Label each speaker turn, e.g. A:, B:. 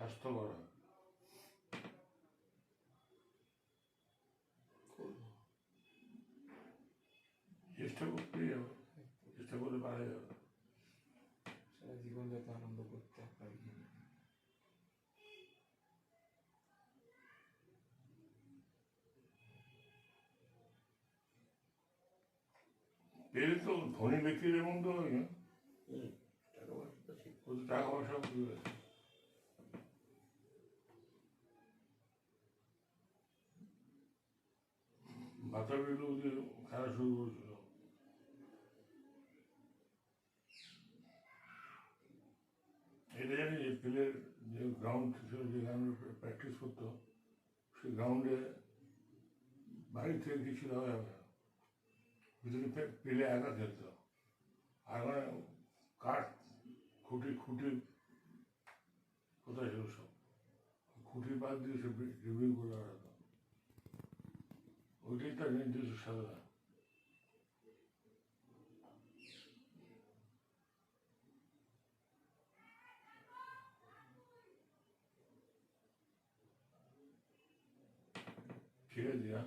A: স্বাস্থ্যকর হয়। চেষ্টা করতেই হবে, চেষ্টা করে পারা যাবে।
B: সারা জীবন যাতে আনন্দ করতে পারি।
A: পেলে তো ধনী ব্যক্তির এমন তো হয় না,
C: টাকা পয়সা তো ঠিক।
A: ও তো টাকা পয়সা দিয়ে আছে। বাতাবি লোক যে খেলা শুরু করেছিল, এটা জানি যে পেলের যে গ্রাউন্ড ছিল, যে গ্রাউন্ডে প্র্যাকটিস করতো, সেই গ্রাউন্ডে বাড়ি থেকে কিছু দেওয়া যাবে না, ভিতরে পেলে একা খেলতো। আর মানে কাঠ খুঁটি খুঁটি কোথায় ছিল সব, খুঁটি বাদ দিয়ে সে ড্রিবিং করে বেড়াতো, ওইটাই তার নির্দিষ্ট সাধনা। ঠিক আছে, হ্যাঁ।